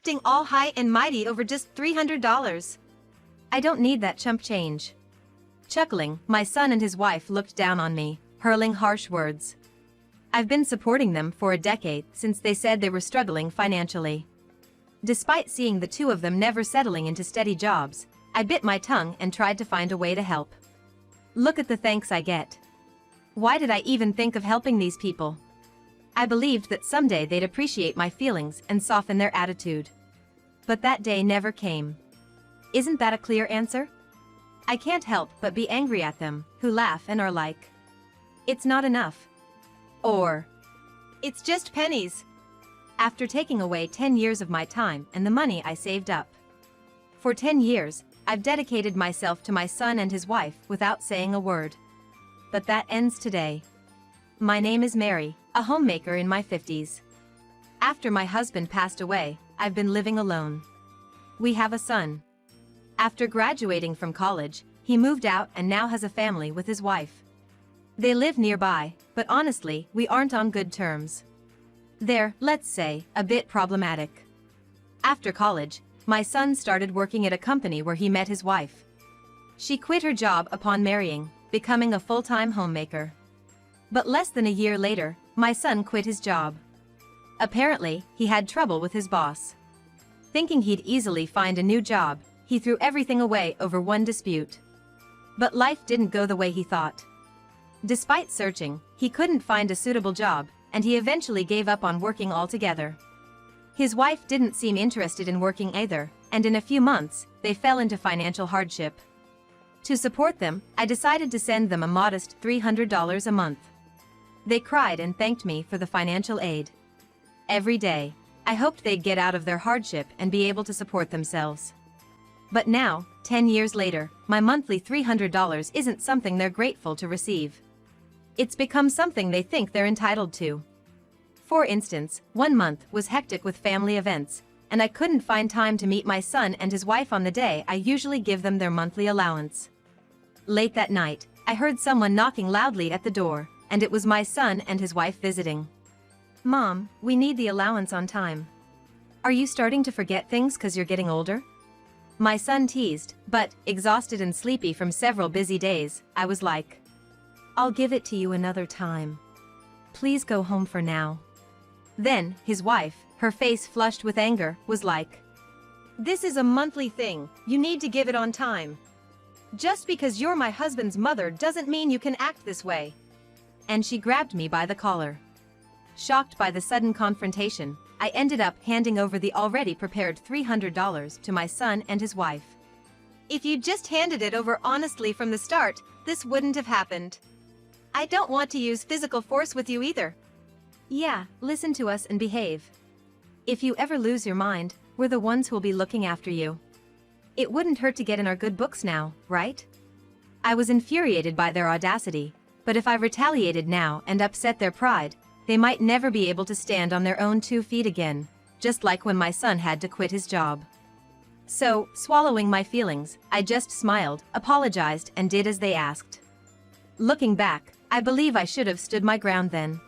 acting all high and mighty over just $300. I don't need that chump change. Chuckling, my son and his wife looked down on me, hurling harsh words. I've been supporting them for a decade since they said they were struggling financially. Despite seeing the two of them never settling into steady jobs, I bit my tongue and tried to find a way to help. Look at the thanks I get. Why did I even think of helping these people? I believed that someday they'd appreciate my feelings and soften their attitude. But that day never came. Isn't that a clear answer? I can't help but be angry at them, who laugh and are like, "It's not enough." Or, "It's just pennies." After taking away 10 years of my time and the money I saved up. For 10 years, I've dedicated myself to my son and his wife without saying a word. But that ends today. My name is Mary, a homemaker in my 50s. After my husband passed away, I've been living alone. We have a son. After graduating from college, he moved out and now has a family with his wife. They live nearby, but honestly, we aren't on good terms. They're, let's say, a bit problematic. After college, my son started working at a company where he met his wife. She quit her job upon marrying, becoming a full-time homemaker. But less than a year later, my son quit his job. Apparently, he had trouble with his boss. Thinking he'd easily find a new job, he threw everything away over one dispute. But life didn't go the way he thought. Despite searching, he couldn't find a suitable job, and he eventually gave up on working altogether. His wife didn't seem interested in working either, and in a few months, they fell into financial hardship. To support them, I decided to send them a modest $300 a month. They cried and thanked me for the financial aid. Every day, I hoped they'd get out of their hardship and be able to support themselves. But now, 10 years later, my monthly $300 isn't something they're grateful to receive. It's become something they think they're entitled to. For instance, one month was hectic with family events, and I couldn't find time to meet my son and his wife on the day I usually give them their monthly allowance. Late that night, I heard someone knocking loudly at the door, and it was my son and his wife visiting. "Mom, we need the allowance on time. Are you starting to forget things 'cause you're getting older?" My son teased, but, exhausted and sleepy from several busy days, I was like, "I'll give it to you another time. Please go home for now." Then, his wife, her face flushed with anger, was like, "This is a monthly thing, you need to give it on time. Just because you're my husband's mother doesn't mean you can act this way." And she grabbed me by the collar. Shocked by the sudden confrontation, I ended up handing over the already prepared $300 to my son and his wife. "If you'd just handed it over honestly from the start, this wouldn't have happened. I don't want to use physical force with you either. Yeah, listen to us and behave. If you ever lose your mind, we're the ones who'll be looking after you. It wouldn't hurt to get in our good books now, right?" I was infuriated by their audacity, but if I retaliated now and upset their pride, they might never be able to stand on their own 2 feet again, just like when my son had to quit his job. So, swallowing my feelings, I just smiled, apologized, and did as they asked. Looking back, I believe I should have stood my ground then.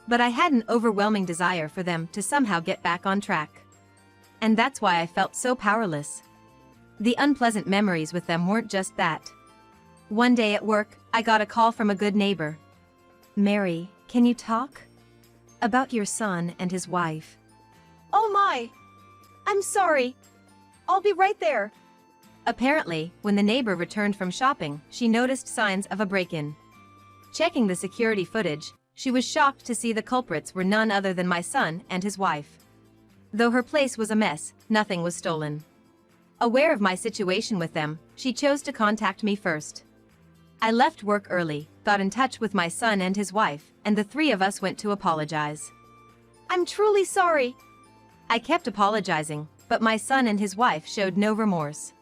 But I had an overwhelming desire for them to somehow get back on track. And that's why I felt so powerless. The unpleasant memories with them weren't just that. One day at work, I got a call from a good neighbor. "Mary, can you talk? About your son and his wife." "Oh my! I'm sorry. I'll be right there." Apparently, when the neighbor returned from shopping, she noticed signs of a break-in. Checking the security footage, she was shocked to see the culprits were none other than my son and his wife. Though her place was a mess, nothing was stolen. Aware of my situation with them, she chose to contact me first. I left work early, got in touch with my son and his wife, and the 3 of us went to apologize. "I'm truly sorry." I kept apologizing, but my son and his wife showed no remorse.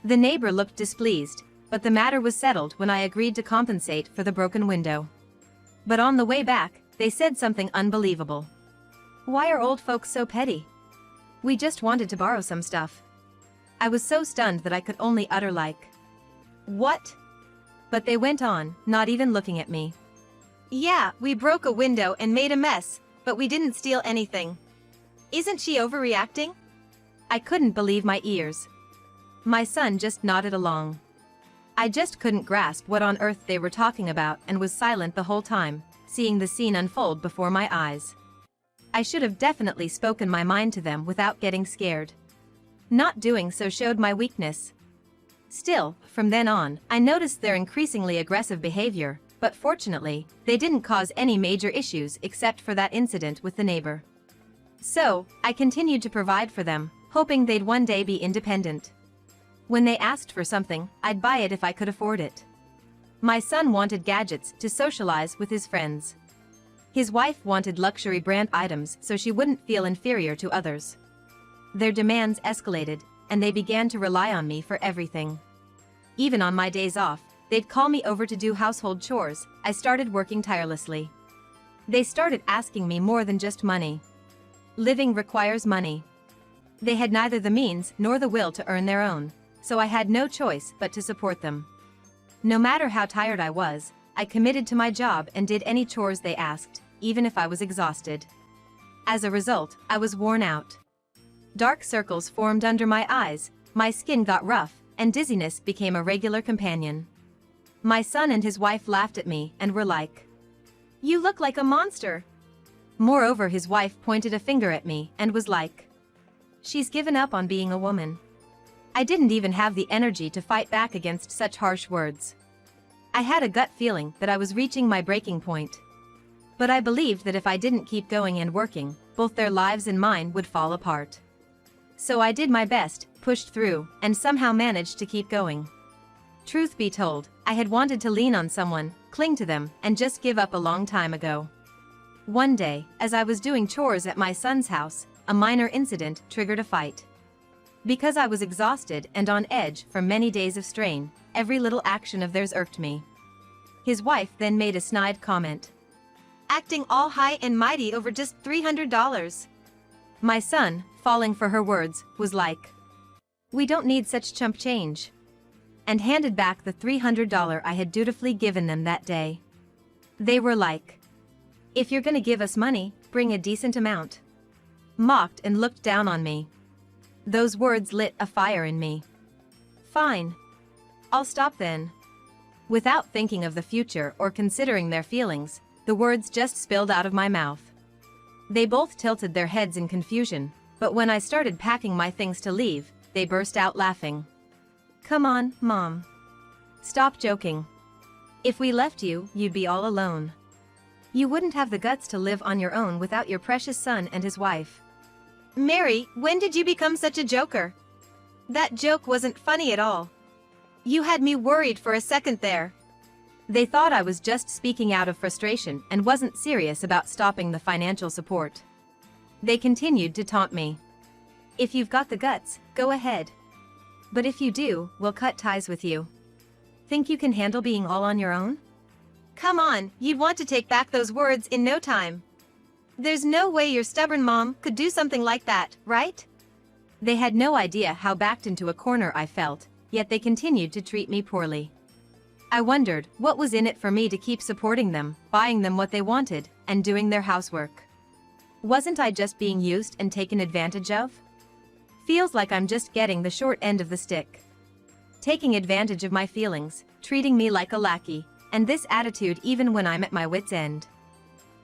The neighbor looked displeased, but the matter was settled when I agreed to compensate for the broken window. But on the way back, they said something unbelievable. "Why are old folks so petty? We just wanted to borrow some stuff." I was so stunned that I could only utter like, "What?" But they went on, not even looking at me. "Yeah, we broke a window and made a mess, but we didn't steal anything. Isn't she overreacting?" I couldn't believe my ears. My son just nodded along. I just couldn't grasp what on earth they were talking about and was silent the whole time, seeing the scene unfold before my eyes. I should have definitely spoken my mind to them without getting scared. Not doing so showed my weakness. Still, from then on, I noticed their increasingly aggressive behavior, but fortunately, they didn't cause any major issues except for that incident with the neighbor. So, I continued to provide for them, hoping they'd one day be independent. When they asked for something, I'd buy it if I could afford it. My son wanted gadgets to socialize with his friends. His wife wanted luxury brand items so she wouldn't feel inferior to others. Their demands escalated, and they began to rely on me for everything. Even on my days off, they'd call me over to do household chores. I started working tirelessly. They started asking me more than just money. Living requires money. They had neither the means nor the will to earn their own, so I had no choice but to support them. No matter how tired I was, I committed to my job and did any chores they asked, even if I was exhausted. As a result, I was worn out. Dark circles formed under my eyes, my skin got rough, and dizziness became a regular companion. My son and his wife laughed at me and were like, "You look like a monster." Moreover, his wife pointed a finger at me and was like, "She's given up on being a woman." I didn't even have the energy to fight back against such harsh words. I had a gut feeling that I was reaching my breaking point. But I believed that if I didn't keep going and working, both their lives and mine would fall apart. So I did my best, pushed through, and somehow managed to keep going. Truth be told, I had wanted to lean on someone, cling to them, and just give up a long time ago. One day, as I was doing chores at my son's house, a minor incident triggered a fight. Because I was exhausted and on edge from many days of strain, every little action of theirs irked me. His wife then made a snide comment. "Acting all high and mighty over just $300. My son, falling for her words, was like, "We don't need such chump change," and handed back the $300 I had dutifully given them that day. They were like, "If you're gonna give us money, bring a decent amount." Mocked and looked down on me. Those words lit a fire in me. Fine. I'll stop then. Without thinking of the future or considering their feelings, the words just spilled out of my mouth. They both tilted their heads in confusion, but when I started packing my things to leave, they burst out laughing. "Come on, Mom. Stop joking. If we left you, you'd be all alone. You wouldn't have the guts to live on your own without your precious son and his wife." "Mary, when did you become such a joker? That joke wasn't funny at all. You had me worried for a second there." They thought I was just speaking out of frustration and wasn't serious about stopping the financial support. They continued to taunt me. "If you've got the guts, go ahead. But if you do, we'll cut ties with you. Think you can handle being all on your own? Come on, you'd want to take back those words in no time. There's no way your stubborn mom could do something like that, right?" They had no idea how backed into a corner I felt, yet they continued to treat me poorly. I wondered what was in it for me to keep supporting them, buying them what they wanted, and doing their housework. Wasn't I just being used and taken advantage of? Feels like I'm just getting the short end of the stick. Taking advantage of my feelings, treating me like a lackey, and this attitude even when I'm at my wit's end.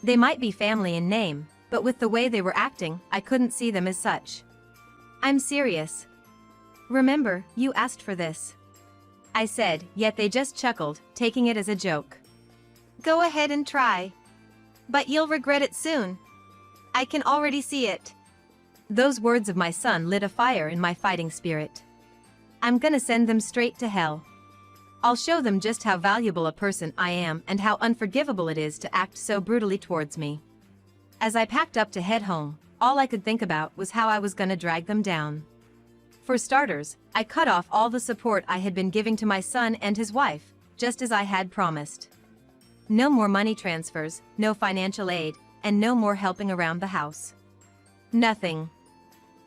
They might be family in name, but with the way they were acting, I couldn't see them as such. "I'm serious. Remember, you asked for this," I said, yet they just chuckled, taking it as a joke. "Go ahead and try. But you'll regret it soon. I can already see it." Those words of my son lit a fire in my fighting spirit. I'm gonna send them straight to hell. I'll show them just how valuable a person I am and how unforgivable it is to act so brutally towards me. As I packed up to head home, all I could think about was how I was gonna drag them down. For starters, I cut off all the support I had been giving to my son and his wife, just as I had promised. No more money transfers, no financial aid, and no more helping around the house. Nothing.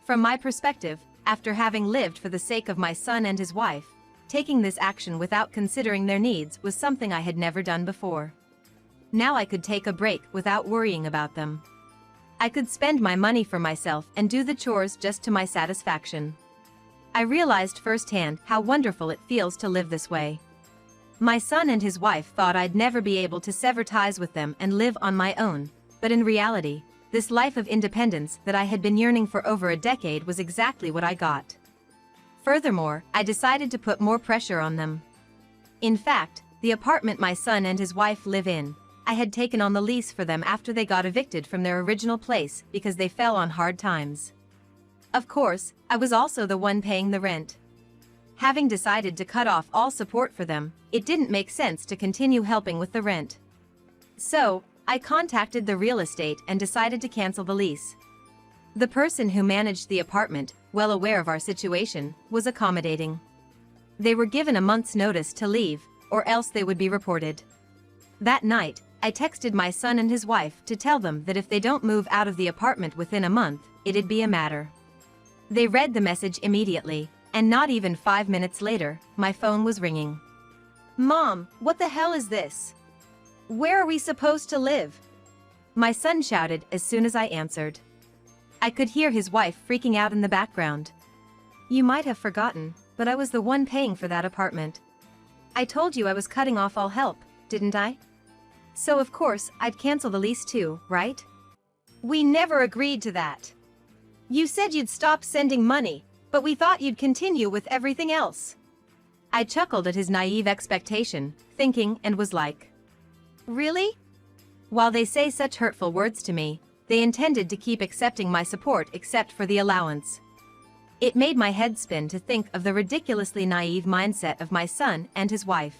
From my perspective, after having lived for the sake of my son and his wife, taking this action without considering their needs was something I had never done before. Now I could take a break without worrying about them. I could spend my money for myself and do the chores just to my satisfaction. I realized firsthand how wonderful it feels to live this way. My son and his wife thought I'd never be able to sever ties with them and live on my own, but in reality, this life of independence that I had been yearning for over a decade was exactly what I got. Furthermore, I decided to put more pressure on them. In fact, the apartment my son and his wife live in, I had taken on the lease for them after they got evicted from their original place because they fell on hard times. Of course, I was also the one paying the rent. Having decided to cut off all support for them, it didn't make sense to continue helping with the rent. So, I contacted the real estate and decided to cancel the lease. The person who managed the apartment, well aware of our situation, was accommodating. They were given a month's notice to leave, or else they would be reported. That night, I texted my son and his wife to tell them that if they don't move out of the apartment within a month, it'd be a matter. They read the message immediately, and not even 5 minutes later, my phone was ringing. Mom, what the hell is this? Where are we supposed to live? My son shouted as soon as I answered. I could hear his wife freaking out in the background. You might have forgotten, but I was the one paying for that apartment. I told you I was cutting off all help, didn't I? So of course, I'd cancel the lease too, right? We never agreed to that. You said you'd stop sending money, but we thought you'd continue with everything else. I chuckled at his naive expectation, thinking, and was like, really? While they say such hurtful words to me, they intended to keep accepting my support except for the allowance. It made my head spin to think of the ridiculously naive mindset of my son and his wife.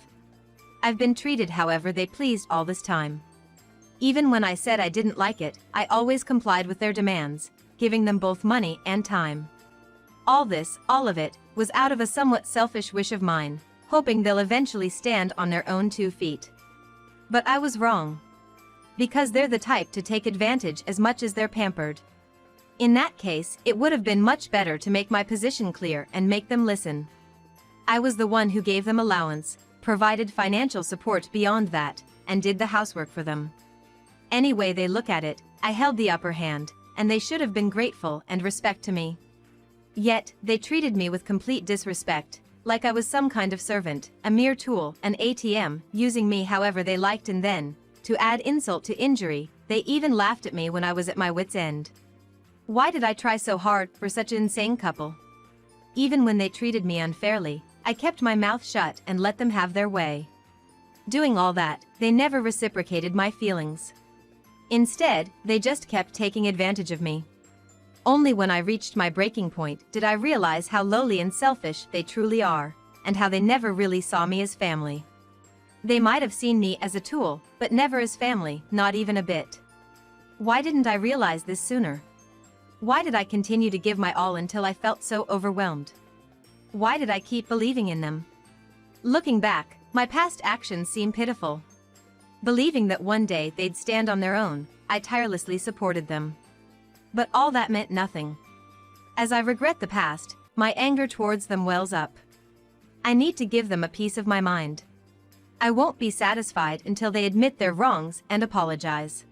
I've been treated however they pleased all this time. Even when I said I didn't like it, I always complied with their demands, giving them both money and time. All of it, was out of a somewhat selfish wish of mine, hoping they'll eventually stand on their own 2 feet. But I was wrong. Because they're the type to take advantage as much as they're pampered. In that case, it would have been much better to make my position clear and make them listen. I was the one who gave them allowance, provided financial support beyond that, and did the housework for them. Any way they look at it, I held the upper hand, and they should have been grateful and respect to me. Yet, they treated me with complete disrespect, like I was some kind of servant, a mere tool, an ATM, using me however they liked, and then, to add insult to injury, they even laughed at me when I was at my wit's end. Why did I try so hard for such an insane couple? Even when they treated me unfairly, I kept my mouth shut and let them have their way. Doing all that, they never reciprocated my feelings. Instead, they just kept taking advantage of me. Only when I reached my breaking point did I realize how lowly and selfish they truly are, and how they never really saw me as family. They might have seen me as a tool, but never as family, not even a bit. Why didn't I realize this sooner? Why did I continue to give my all until I felt so overwhelmed? Why did I keep believing in them? Looking back, my past actions seem pitiful. Believing that one day they'd stand on their own, I tirelessly supported them. But all that meant nothing. As I regret the past, my anger towards them wells up. I need to give them a piece of my mind. I won't be satisfied until they admit their wrongs and apologize.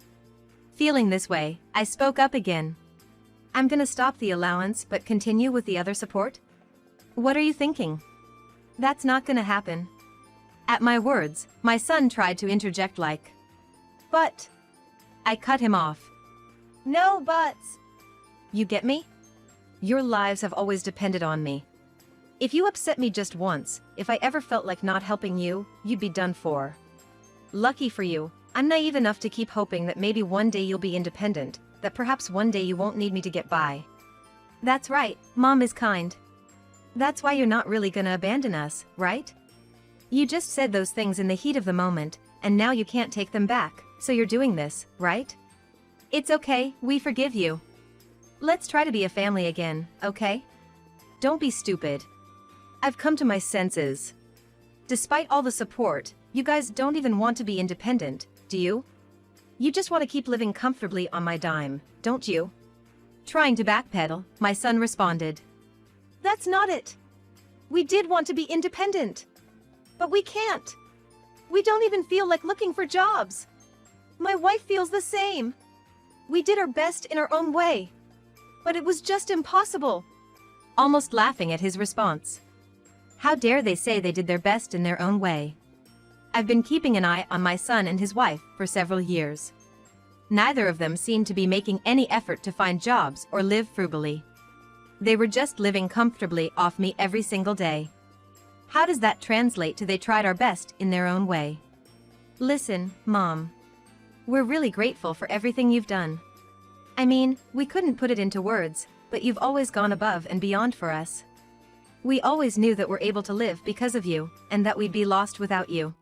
Feeling this way, I spoke up again. I'm gonna stop the allowance but continue with the other support? What are you thinking? That's not gonna happen. At my words, my son tried to interject like, but. I cut him off. No buts. You get me? Your lives have always depended on me. If you upset me just once, if I ever felt like not helping you, you'd be done for. Lucky for you, I'm naive enough to keep hoping that maybe one day you'll be independent, that perhaps one day you won't need me to get by. That's right, Mom is kind. That's why you're not really gonna abandon us, right? You just said those things in the heat of the moment, and now you can't take them back, so you're doing this, right? It's okay, we forgive you. Let's try to be a family again, okay? Don't be stupid. I've come to my senses. Despite all the support, you guys don't even want to be independent, do you? You just want to keep living comfortably on my dime, don't you? Trying to backpedal, my son responded. That's not it. We did want to be independent. But we can't. We don't even feel like looking for jobs. My wife feels the same. We did our best in our own way. But it was just impossible. Almost laughing at his response. How dare they say they did their best in their own way? I've been keeping an eye on my son and his wife for several years. Neither of them seemed to be making any effort to find jobs or live frugally. They were just living comfortably off me every single day. How does that translate to they tried our best in their own way? Listen, Mom. We're really grateful for everything you've done. I mean, we couldn't put it into words, but you've always gone above and beyond for us. We always knew that we're able to live because of you, and that we'd be lost without you.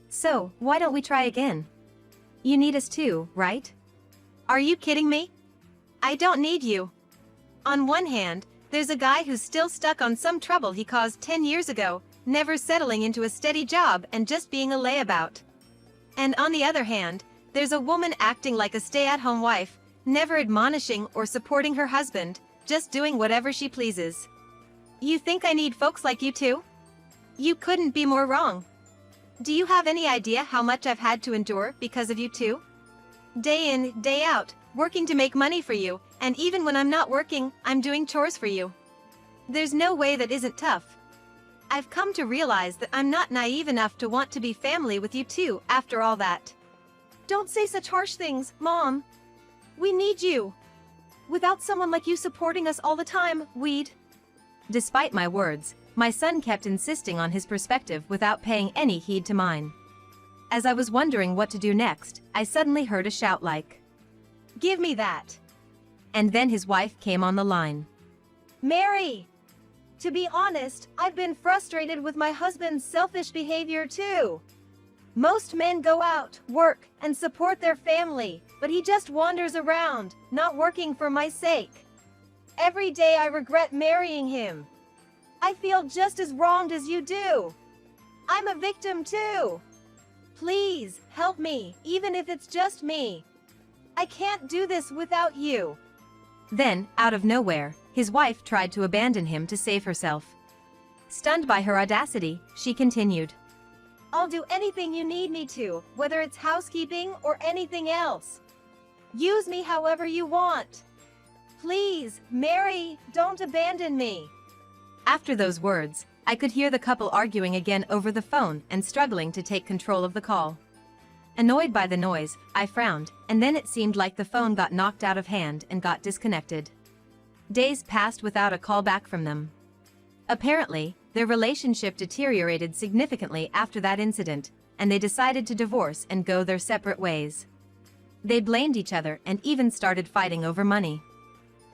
So, why don't we try again? You need us too, right? Are you kidding me? I don't need you. On one hand, there's a guy who's still stuck on some trouble he caused 10 years ago, never settling into a steady job and just being a layabout. And on the other hand, there's a woman acting like a stay-at-home wife, never admonishing or supporting her husband, just doing whatever she pleases. You think I need folks like you too? You couldn't be more wrong. Do you have any idea how much I've had to endure because of you too? Day in, day out, working to make money for you, and even when I'm not working, I'm doing chores for you. There's no way that isn't tough. I've come to realize that I'm not naive enough to want to be family with you too after all that. Don't say such harsh things, Mom. We need you. Without someone like you supporting us all the time, we'd... Despite my words, my son kept insisting on his perspective without paying any heed to mine. As I was wondering what to do next, I suddenly heard a shout like, "Give me that!" And then his wife came on the line. "Mary! To be honest, I've been frustrated with my husband's selfish behavior too. Most men go out, work, and support their family, but he just wanders around, not working for my sake. Every day I regret marrying him. I feel just as wronged as you do. I'm a victim too. Please, help me, even if it's just me. I can't do this without you." Then, out of nowhere, his wife tried to abandon him to save herself. Stunned by her audacity, she continued, "I'll do anything you need me to, whether it's housekeeping or anything else. Use me however you want. Please, Mary, don't abandon me." After those words, I could hear the couple arguing again over the phone and struggling to take control of the call. Annoyed by the noise, I frowned, and then it seemed like the phone got knocked out of hand and got disconnected. Days passed without a call back from them. Apparently, their relationship deteriorated significantly after that incident, and they decided to divorce and go their separate ways. They blamed each other and even started fighting over money.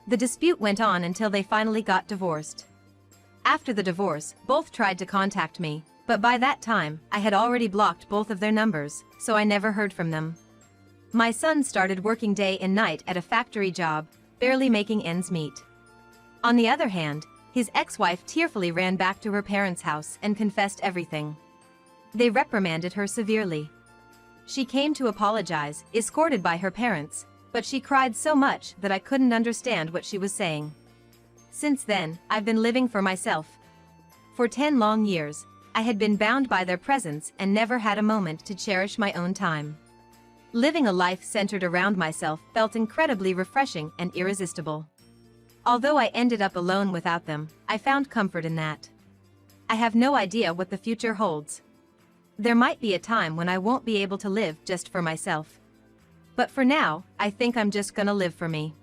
The dispute went on until they finally got divorced. After the divorce, both tried to contact me, but by that time, I had already blocked both of their numbers, so I never heard from them. My son started working day and night at a factory job, barely making ends meet. On the other hand, his ex-wife tearfully ran back to her parents' house and confessed everything. They reprimanded her severely. She came to apologize, escorted by her parents, but she cried so much that I couldn't understand what she was saying. Since then, I've been living for myself. For 10 long years, I had been bound by their presence and never had a moment to cherish my own time. Living a life centered around myself felt incredibly refreshing and irresistible. Although I ended up alone without them, I found comfort in that. I have no idea what the future holds. There might be a time when I won't be able to live just for myself. But for now, I think I'm just gonna live for me.